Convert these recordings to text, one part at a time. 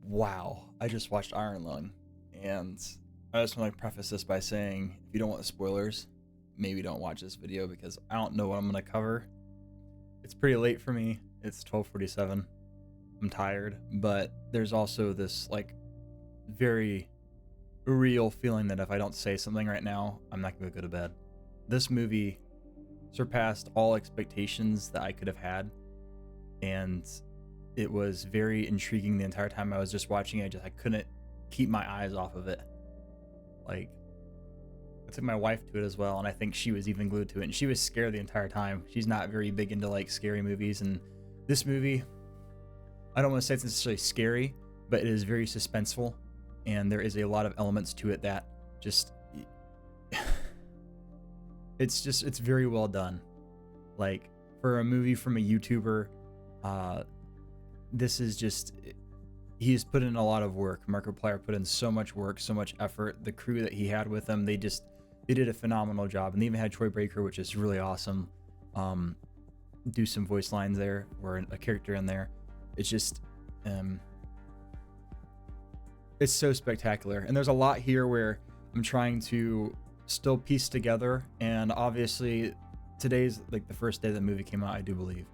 Wow, I just watched Iron Lung, and I just want to preface this by saying, if you don't want spoilers, maybe don't watch this video because I don't know what I'm gonna cover. It's pretty late for me. It's 12:47. I'm tired, but there's also this like very real feeling that if I don't say something right now, I'm not gonna go to bed. This movie surpassed all expectations that I could have had, and it was very intriguing the entire time I was just watching it. I couldn't keep my eyes off of it. Like, I took my wife to it as well, and I think she was even glued to it, and she was scared the entire time. She's not very big into like scary movies, and this movie, I don't want to say it's necessarily scary, but it is very suspenseful, and there is a lot of elements to it that just it's very well done. Like, for a movie from a YouTuber, this is just, he's put in a lot of work. Markiplier put in so much work, so much effort. The crew that he had with him, they did a phenomenal job, and they even had Troy Breaker, which is really awesome, do some voice lines there, or a character in there. It's just it's so spectacular, and there's a lot here where I'm trying to still piece together, and obviously today's like the first day the movie came out, I do believe.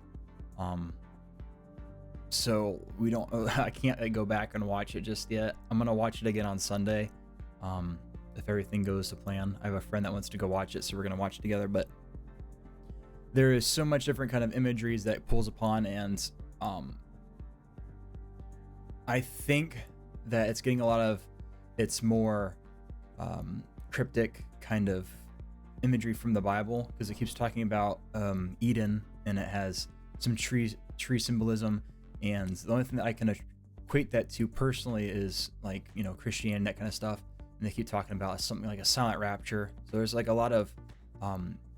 So I can't go back and watch it just yet. I'm gonna watch it again on Sunday, if everything goes to plan. I have a friend that wants to go watch it, so we're gonna watch it together. But there is so much different kind of imageries that it pulls upon, and I think that it's getting a lot of its more cryptic kind of imagery from the Bible, because it keeps talking about Eden, and it has some tree symbolism. And the only thing that I can equate that to personally is like, Christianity, that kind of stuff. And they keep talking about something like a silent rapture. So there's like a lot of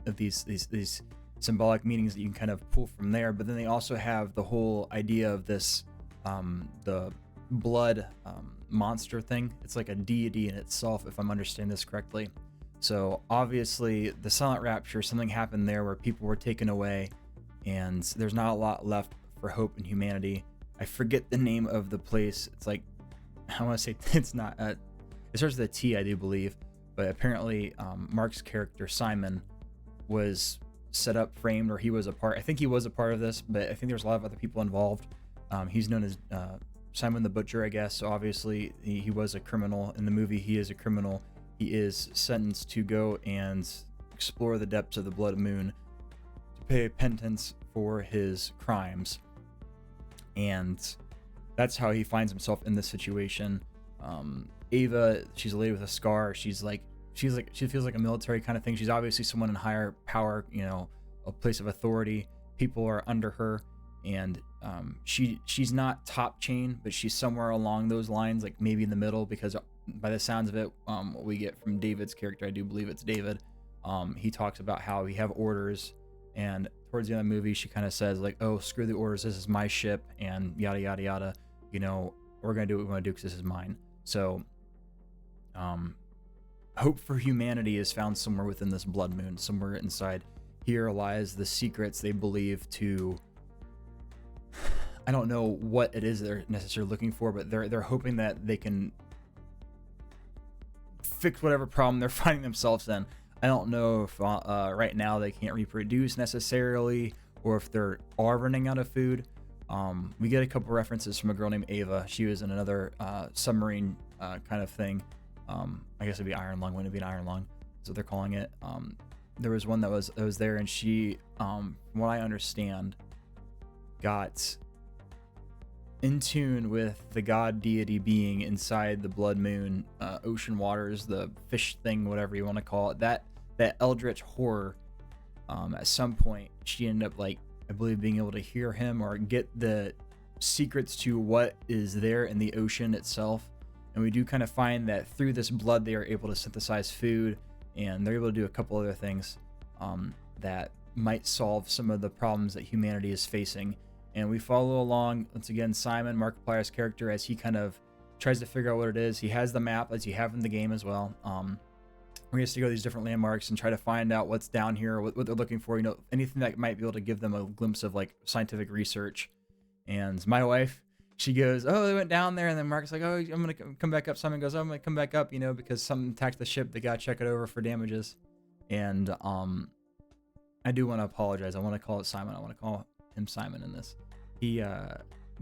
these symbolic meanings that you can kind of pull from there. But then they also have the whole idea of this the blood monster thing. It's like a deity in itself, if I'm understanding this correctly. So obviously the silent rapture, something happened there where people were taken away, and there's not a lot left for hope in humanity. I forget the name of the place. It's like, I want to say, it's not it starts with a T, I do believe, but apparently Mark's character Simon was set up, framed, or he was a part. I think he was a part of this, but I think there's a lot of other people involved. He's known as Simon the Butcher, I guess. So obviously he was a criminal in the movie. He is a criminal. He is sentenced to go and explore the depths of the Blood Moon to pay penance for his crimes. And that's how he finds himself in this situation. Ava, she's a lady with a scar. She feels like a military kind of thing. She's obviously someone in higher power, a place of authority. People are under her, and she's not top chain, but she's somewhere along those lines, like maybe in the middle, because by the sounds of it, what we get from David's character, I do believe it's David, he talks about how we have orders, and towards the end of the movie, she kind of says like, oh, screw the orders, this is my ship, and yada yada yada, we're gonna do what we want to do because this is mine. So hope for humanity is found somewhere within this blood moon, somewhere inside here lies the secrets they believe to, I don't know what it is they're necessarily looking for, but they're hoping that they can fix whatever problem they're finding themselves in. I don't know if right now they can't reproduce necessarily, or if they are running out of food. We get a couple references from a girl named Ava. She was in another submarine kind of thing. I guess it'd be Iron Lung. Wouldn't it be an Iron Lung? That's what they're calling it. There was one that was there, and she, from what I understand, got in tune with the god deity being inside the blood moon, ocean waters, the fish thing, whatever you want to call it, that eldritch horror. At some point she ended up, like, I believe, being able to hear him or get the secrets to what is there in the ocean itself. And we do kind of find that through this blood they are able to synthesize food, and they're able to do a couple other things that might solve some of the problems that humanity is facing. And we follow along, once again, Simon, Markiplier's character, as he kind of tries to figure out what it is. He has the map, as you have in the game as well. We have to go to these different landmarks and try to find out what's down here, what they're looking for, anything that might be able to give them a glimpse of like scientific research. And my wife, she goes, oh, they went down there, and then Mark's like, oh, I'm gonna come back up. Simon goes, oh, I'm gonna come back up, because something attacked the ship. They gotta check it over for damages. And I do want to apologize. I want to call it Simon. I want to call him Simon in this. He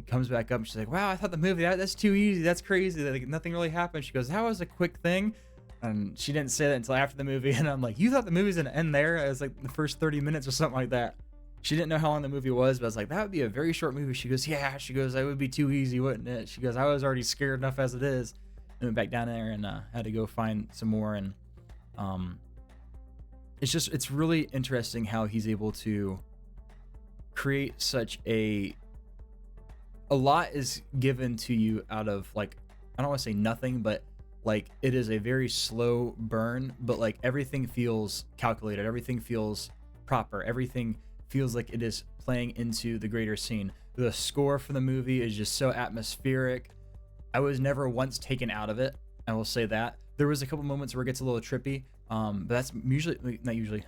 comes back up and she's like, wow, I thought the movie, that's too easy. That's crazy. Like, nothing really happened. She goes, that was a quick thing. And she didn't say that until after the movie. And I'm like, you thought the movie's gonna end there? It was like the first 30 minutes or something like that. She didn't know how long the movie was, but I was like, that would be a very short movie. She goes, yeah. She goes, that would be too easy, wouldn't it? She goes, I was already scared enough as it is. And went back down there and had to go find some more. And it's really interesting how he's able to create such a lot is given to you out of, like, I don't want to say nothing, but like it is a very slow burn, but like everything feels calculated, everything feels proper, everything feels like it is playing into the greater scene. The score for the movie is just so atmospheric. I was never once taken out of it, I will say that. There was a couple moments where it gets a little trippy, but that's not usually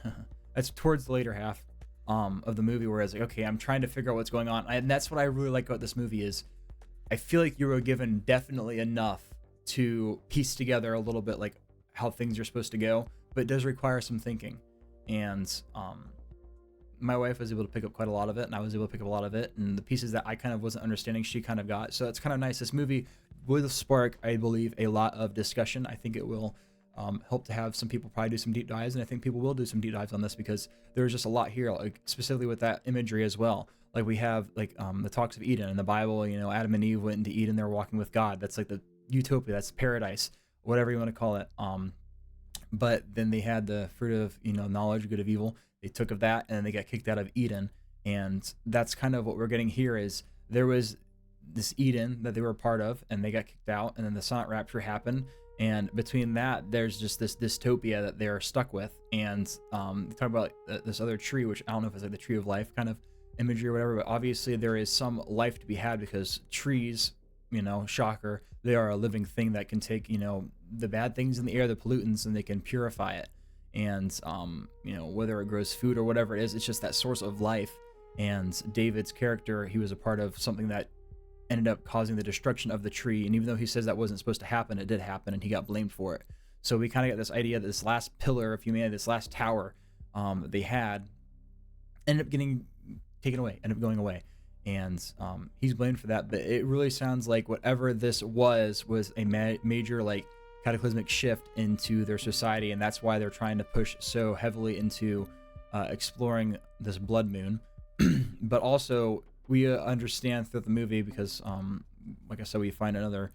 that's towards the later half of the movie, where it's like, okay, I'm trying to figure out what's going on. And that's what I really like about this movie is I feel like you were given definitely enough to piece together a little bit like how things are supposed to go, but it does require some thinking. And my wife was able to pick up quite a lot of it, and I was able to pick up a lot of it, and the pieces that I kind of wasn't understanding, she kind of got. So it's kind of nice. This movie will spark, I believe, a lot of discussion. I think it will help to have some people probably do some deep dives, and I think people will do some deep dives on this because there's just a lot here, like specifically with that imagery as well. Like we have like the talks of Eden in the Bible. Adam and Eve went into Eden. They're walking with God. That's like the utopia. That's paradise, whatever you want to call it. But then they had the fruit of knowledge, good of evil. They took of that, and they got kicked out of Eden. And that's kind of what we're getting here. Is there was this Eden that they were a part of, and they got kicked out, and then the silent rapture happened. And between that, there's just this dystopia that they're stuck with. And they talk about this other tree, which I don't know if it's like the tree of life kind of imagery or whatever, but obviously there is some life to be had because trees, shocker, they are a living thing that can take, the bad things in the air, the pollutants, and they can purify it. And, whether it grows food or whatever it is, it's just that source of life. And David's character, he was a part of something that ended up causing the destruction of the tree. And even though he says that wasn't supposed to happen, it did happen, and he got blamed for it. So we kind of got this idea that this last pillar of humanity, this last tower that they had, ended up getting taken away, ended up going away. And he's blamed for that. But it really sounds like whatever this was a major, like, cataclysmic shift into their society. And that's why they're trying to push so heavily into exploring this blood moon. But also, we understand throughout the movie, because like I said, we find another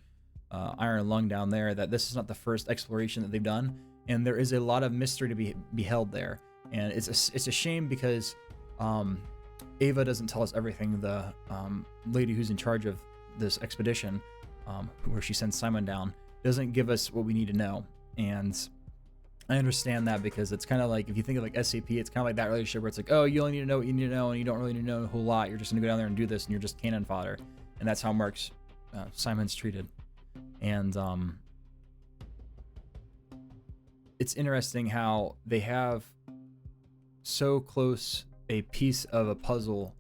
iron lung down there, that this is not the first exploration that they've done, and there is a lot of mystery to be beheld there. And it's a shame because Ava doesn't tell us everything. The lady who's in charge of this expedition, where she sends Simon down, doesn't give us what we need to know. And I understand that, because it's kind of like, if you think of like SCP, it's kind of like that relationship where it's like, oh, you only need to know what you need to know, and you don't really need to know a whole lot. You're just gonna go down there and do this, and you're just cannon fodder. And that's how Simon's treated. And it's interesting how they have so close a piece of a puzzle,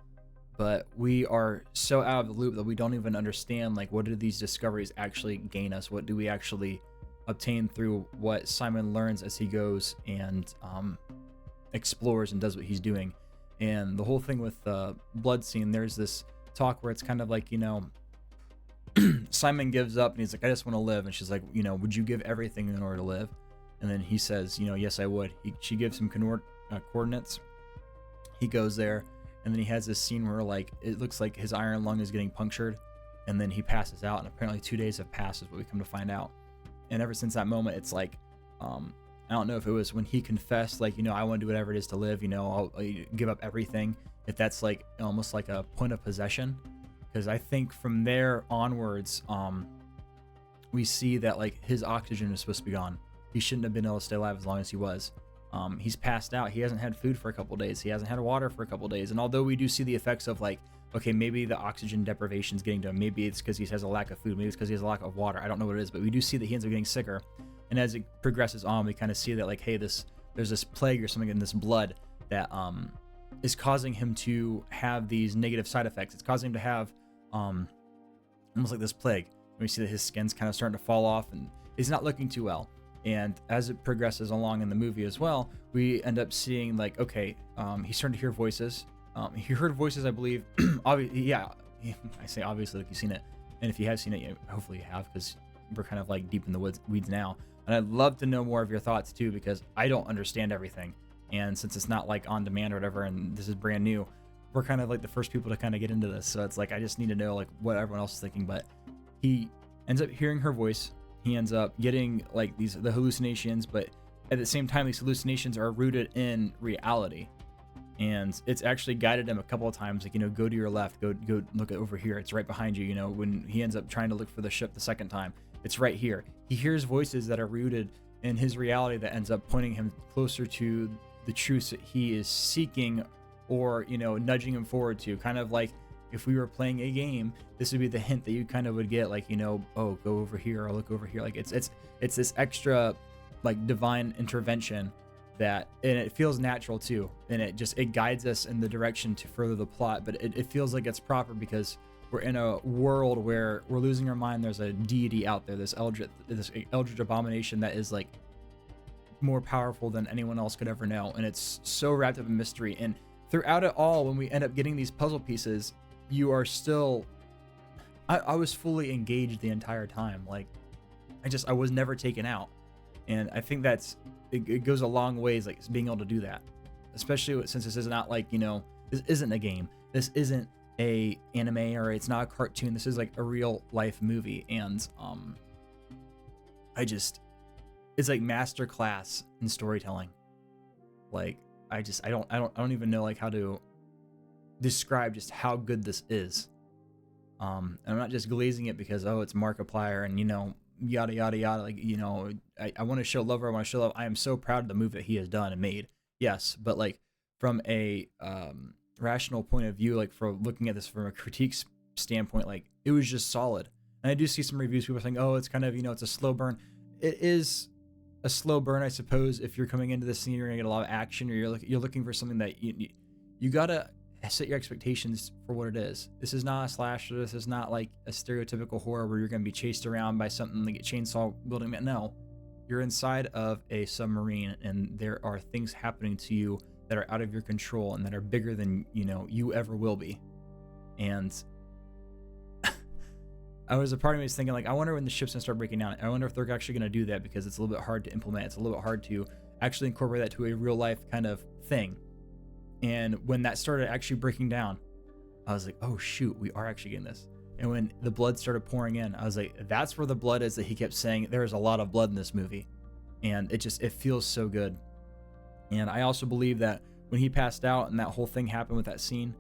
but we are so out of the loop that we don't even understand, like, what do these discoveries actually gain us? What do we actually obtain through what Simon learns as he goes and explores and does what he's doing? And the whole thing with the blood scene, there's this talk where it's kind of like, Simon gives up and he's like, I just want to live. And she's like, would you give everything in order to live? And then he says, yes, I would. She gives him coordinates. He goes there, and then he has this scene where, like, it looks like his iron lung is getting punctured, and then he passes out, and apparently 2 days have passed is what we come to find out. And ever since that moment, it's like, I don't know if it was when he confessed, like, I want to do whatever it is to live, I'll give up everything, if that's like almost like a point of possession. Because I think from there onwards, we see that, like, his oxygen is supposed to be gone. He shouldn't have been able to stay alive as long as he was. He's passed out. He hasn't had food for a couple days. He hasn't had water for a couple days. And although we do see the effects of, like, okay, maybe the oxygen deprivation is getting to him. Maybe it's because he has a lack of food. Maybe it's because he has a lack of water. I don't know what it is, but we do see that he ends up getting sicker. And as it progresses on, we kind of see that, like, hey, there's this plague or something in this blood that is causing him to have these negative side effects. It's causing him to have almost like this plague. We see that his skin's kind of starting to fall off and he's not looking too well. And as it progresses along in the movie as well, we end up seeing like, okay, he's starting to hear voices. He heard voices, I believe. Yeah, I say obviously like you've seen it. And if you have seen it, hopefully you have, because we're kind of like deep in the weeds now. And I'd love to know more of your thoughts too, because I don't understand everything. And since it's not like on demand or whatever, and this is brand new, we're kind of like the first people to kind of get into this. So it's like, I just need to know like what everyone else is thinking. But he ends up hearing her voice. He ends up getting like the hallucinations, but at the same time, these hallucinations are rooted in reality. And it's actually guided him a couple of times, like, go to your left, go look over here. It's right behind you. When he ends up trying to look for the ship the second time, it's right here. He hears voices that are rooted in his reality that ends up pointing him closer to the truths that he is seeking, or, nudging him forward to. Kind of like if we were playing a game, this would be the hint that you kind of would get, like, oh, go over here or look over here. Like it's this extra like divine intervention that, and it feels natural too, and it guides us in the direction to further the plot. But it feels like it's proper because we're in a world where we're losing our mind. There's a deity out there, this eldritch abomination that is like more powerful than anyone else could ever know, and it's so wrapped up in mystery. And throughout it all, when we end up getting these puzzle pieces, you are still, I was fully engaged the entire time. Like I was never taken out. And I think it goes a long ways, like being able to do that, especially since this is not like, this isn't a game. This isn't a anime, or it's not a cartoon. This is like a real life movie. And it's like master class in storytelling. Like I don't even know like how to describe just how good this is. And I'm not just glazing it because, oh, it's Markiplier and, yada, yada, yada. Like, I want to show love. I am so proud of the move that he has done and made. Yes. But like from a rational point of view, like for looking at this from a critique standpoint, like it was just solid. And I do see some reviews, people saying, oh, it's kind of, it's a slow burn. It is a slow burn, I suppose. If you're coming into this scene, you're gonna get a lot of action, or you're looking for something that you gotta set your expectations for what it is. This is not a slasher. This is not like a stereotypical horror where you're gonna be chased around by something like a chainsaw building man. No, you're inside of a submarine, and there are things happening to you that are out of your control and that are bigger than you ever will be. And I was a part of me was thinking, like, I wonder when the ship's gonna start breaking down. I wonder if they're actually gonna do that, because it's a little bit hard to implement. It's a little bit hard to actually incorporate that to a real life kind of thing. And when that started actually breaking down, I was like, oh shoot, we are actually getting this. And when the blood started pouring in, I was like, that's where the blood is that he kept saying. There's a lot of blood in this movie. And it feels so good. And I also believe that when he passed out and that whole thing happened with that scene,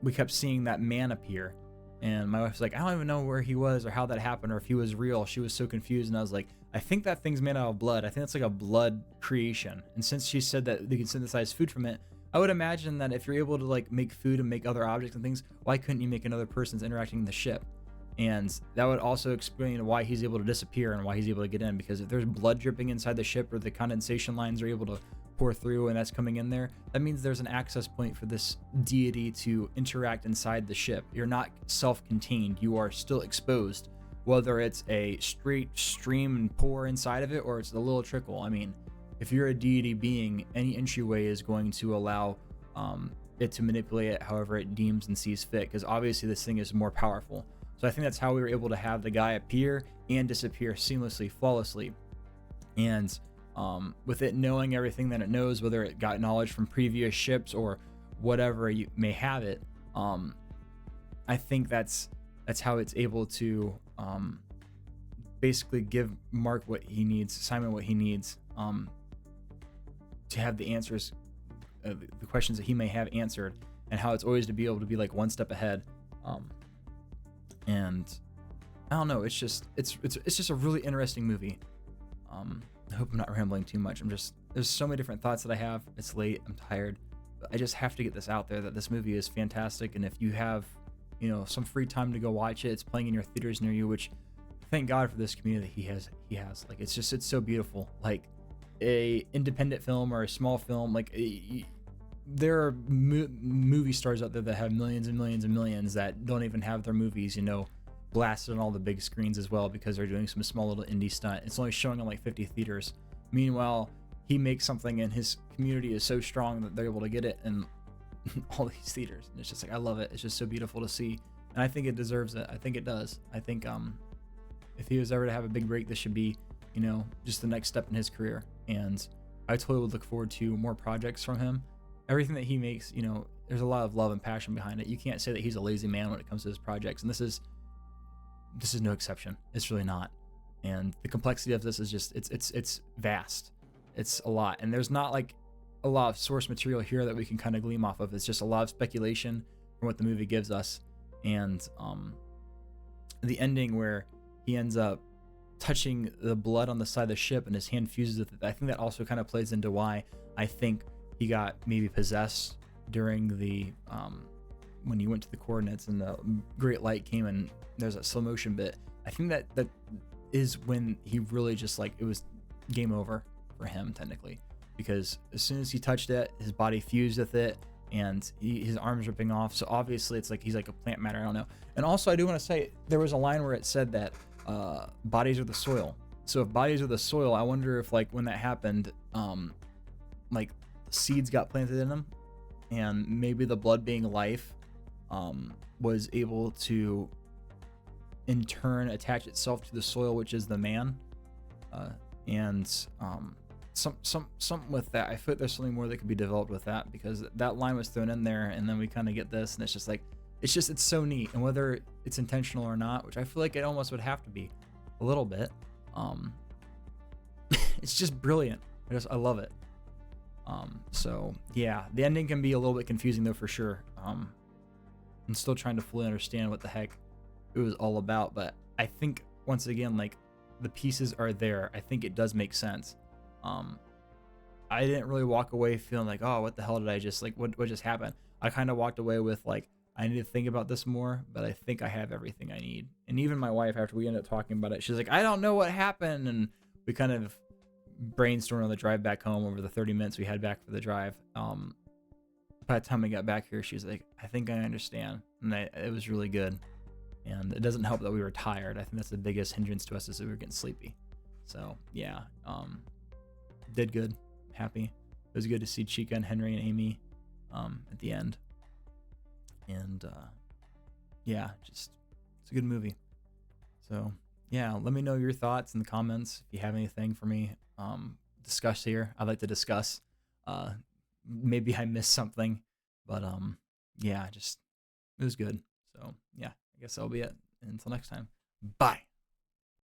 we kept seeing that man appear. And my wife was like, I don't even know where he was or how that happened or if he was real. She was so confused. And I was like, I think that thing's made out of blood. I think that's like a blood creation. And since she said that they can synthesize food from it, I would imagine that if you're able to like make food and make other objects and things, why couldn't you make another person's interacting in the ship? And that would also explain why he's able to disappear and why he's able to get in. Because if there's blood dripping inside the ship, or the condensation lines are able to pour through and that's coming in there, that means there's an access point for this deity to interact inside the ship. You're not self-contained. You are still exposed, whether it's a straight stream and pour inside of it or it's a little trickle. I mean, if you're a deity being, any entryway is going to allow it to manipulate it however it deems and sees fit, because obviously this thing is more powerful. So I think that's how we were able to have the guy appear and disappear seamlessly, flawlessly. And with it knowing everything that it knows, whether it got knowledge from previous ships or whatever you may have it, I think that's how it's able to basically give Mark what he needs, Simon what he needs, to have the answers, the questions that he may have answered, and how it's always to be able to be like one step ahead. And I don't know, it's just a really interesting movie. I hope I'm not rambling too much. There's so many different thoughts that I have. It's late, I'm tired, but I just have to get this out there that this movie is fantastic. And if you have, some free time to go watch it, it's playing in your theaters near you, which thank God for this community he has. Like, it's so beautiful. Like a independent film or a small film, like there are movie stars out there that have millions and millions and millions that don't even have their movies, blasted on all the big screens as well because they're doing some small little indie stunt. It's only showing in like 50 theaters. Meanwhile, he makes something and his community is so strong that they're able to get it in all these theaters. And it's just like, I love it. It's just so beautiful to see. And I think it deserves it. I think it does. I think if he was ever to have a big break, this should be, just the next step in his career. And I totally would look forward to more projects from him. Everything that he makes, there's a lot of love and passion behind it. You can't say that he's a lazy man when it comes to his projects. And this is no exception. It's really not. And the complexity of this is just, it's vast. It's a lot. And there's not like a lot of source material here that we can kind of glean off of. It's just a lot of speculation from what the movie gives us. And the ending where he ends up touching the blood on the side of the ship and his hand fuses with it, I think that also kind of plays into why I think he got maybe possessed during the when he went to the coordinates and the great light came and there's a slow motion bit. I think that is when he really just like, it was game over for him technically, because as soon as he touched it, his body fused with it and his arms ripping off. So obviously it's like he's like a plant matter. I don't know. And also I do want to say there was a line where it said that bodies are the soil. So if bodies are the soil, I wonder if like when that happened, like seeds got planted in them, and maybe the blood being life was able to in turn attach itself to the soil, which is the man, and something with that. I feel like there's something more that could be developed with that, because that line was thrown in there and then we kind of get this, and it's just like, it's so neat. And whether it's intentional or not, which I feel like it almost would have to be a little bit, it's just brilliant. I love it. So yeah, the ending can be a little bit confusing though, for sure. I'm still trying to fully understand what the heck it was all about, but I think once again, like, the pieces are there. I think it does make sense. I didn't really walk away feeling like, oh, what the hell did I just, like, what just happened? I kind of walked away with like, I need to think about this more, but I think I have everything I need. And even my wife, after we ended up talking about it, she's like, I don't know what happened. And we kind of brainstormed on the drive back home over the 30 minutes we had back for the drive. By the time we got back here, she's like, I think I understand. And it was really good. And it doesn't help that we were tired. I think that's the biggest hindrance to us, is that we were getting sleepy. So yeah, did good, happy. It was good to see Chica and Henry and Amy at the end. And yeah, just, it's a good movie. So yeah, let me know your thoughts in the comments if you have anything for me discuss here. I'd like to discuss. Maybe I missed something, but yeah, just, it was good. So yeah, I guess that'll be it. Until next time, bye.